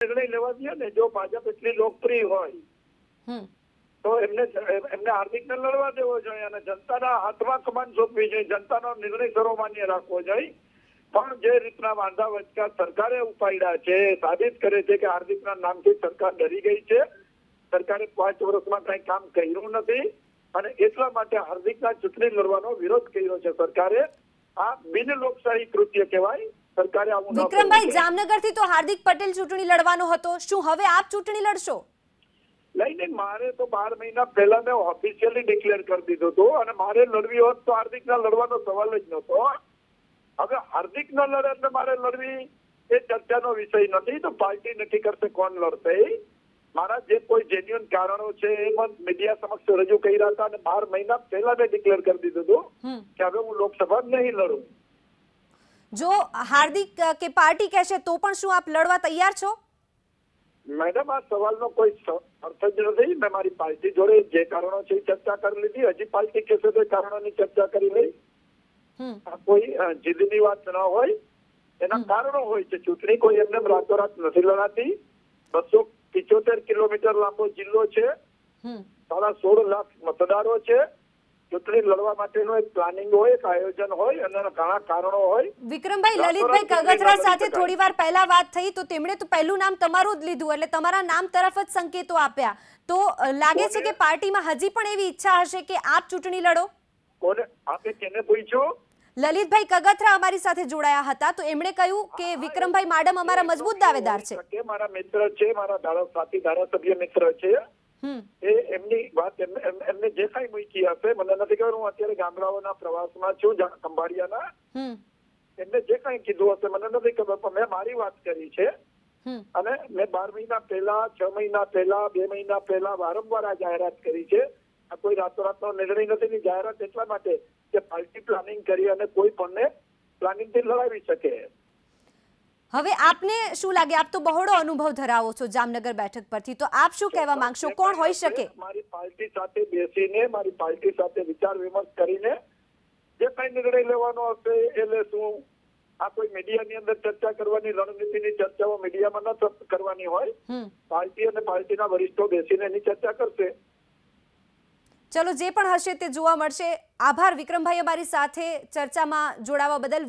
નિર્ણય લેવા દે ને, જો ભાજપ એટલી લોકપ્રિય હોય તો એમને હાર્દિકને લડવા દેવો જોઈએ અને જનતાના હાથમાં કમાન સોંપવી જોઈએ, જનતાનો નિર્ણય સર્વમાન્ય રાખવો જોઈએ. પણ જે રીતના વાંધા વચકા સરકારે ઉપાડ્યા છે, સાબિત કરે છે કે હાર્દિકના નામથી સરકાર ડરી ગઈ છે. સરકારે 5 વર્ષમાં કઈ કામ કર્યું નથી અને એટલા માટે હાર્દિકના ચૂંટણી લડવાનો વિરોધ કર્યો છે સરકારે. આ બિન લોકશાહી કૃત્ય કહેવાય. સરકારે આવું વિક્રમભાઈ, જામનગરથી તો હાર્દિક પટેલ ચૂંટણી લડવાનો હતો, શું હવે આપ ચૂંટણી લડશો? નહીં, મારે તો 12 મહિના પહેલા મેં ઓફિશિયલી ડિક્લેર કરી દીધું હતું અને મારે લડવી હોત તો હાર્દિકના લડવાનો સવાલ જ નહોતો. હવે હાર્દિક ન લડે એટલે મારે લડવી એ ચર્ચાનો વિષય નથી. તો પાર્ટી નક્કી કરશે કોણ લડશે. મારા જે કોઈ જેન્યુઅન કારણો છે એ મીડિયા સમક્ષ રજૂ કર્યા હતા અને 12 મહિના પહેલા મેં ડિક્લેર કરી દીધું હતું કે હવે હું લોકસભા નહીં લડું. જો હાર્દિક કે પાર્ટી કહેશે તો પણ શું આપ લડવા તૈયાર છો? મેડમ, આ સવાલનો કોઈ અર્થ જ નથી. મેં મારી પાર્ટી જોડે જે કારણો છે એ ચર્ચા કરી લીધી. હજી પાર્ટી કહેશે તો કારણોની ચર્ચા કરી લઈ. આ કોઈ જીદની વાત ન હોય, એના કારણો હોય છે. ચૂંટણી કોઈ એમને રાતોરાત નથી લડાતી. 275 કિલોમીટર લાંબો જિલ્લો છે, 16.5 લાખ મતદારો છે. ચૂંટણી લડવા માટેનું એક પ્લાનિંગ હોય, એક આયોજન હોય અને ઘણા કારણો હોય. વિક્રમભાઈ, લલિતભાઈ કગથરા સાથે થોડી વાર પહેલા વાત થઈ તો તેમણે તો પહેલું નામ તમારું જ લીધું, એટલે તમારા નામ તરફ જ સંકેતો આપ્યા. તો લાગે છે કે પાર્ટીમાં હજી પણ એવી ઈચ્છા હશે કે આપ ચૂંટણી લડો? કોને આપે, કેને પૂછ્યું? લલિતભાઈ કગથરા અમારી સાથે જોડાયા હતા તો એમણે કહ્યું કે વિક્રમભાઈ માડમ અમારા મજબૂત દાવેદાર છે. મારા મિત્ર છે, મારા સાથી ધારાસભ્ય મિત્ર છે. એ એમની વાત એમને જે કઈ મૂકી હશે મને નથી ખબર. હું અત્યારે ગામડાઓના પ્રવાસમાં છું, ખંભાળિયાના. એમને જે કઈ કીધું હશે મને નથી ખબર, પણ મેં મારી વાત કરી છે અને મેં 12 મહિના પહેલા, 6 મહિના પહેલા, 2 મહિના પહેલા વારંવાર આ જાહેરાત કરી છે. આ કોઈ રાતોરાતનો નિર્ણય નથી. જાહેરાત એટલા માટે કે પાર્ટી પ્લાનિંગ કરી અને કોઈ પણ પ્લાનિંગથી લડાવી શકે. હવે આપને શું લાગે, આપ તો બહોળો અનુભવ ધરાવો છો જામનગર બેઠક પરથી, તો આપ શું કહેવા માંગશો, કોણ હોઈ શકે? મારી પાર્ટી સાથે બેસીને, મારી પાર્ટી સાથે વિચાર વિમર્શ કરીને જે કઈ નિર્ણય લેવાનો હશે એ લેશું. આ કોઈ મીડિયાની અંદર ચર્ચા કરવાની, રણનીતિની ચર્ચાઓ મીડિયામાં ન કરવાની હોય. પાર્ટી અને પાર્ટીના વરિષ્ઠો બેસીને એની ચર્ચા કરશે. ચલો, જે પણ હશે તે જોવા મળશે. આભાર વિક્રમભાઈ, અમારી સાથે ચર્ચામાં જોડાવા બદલ.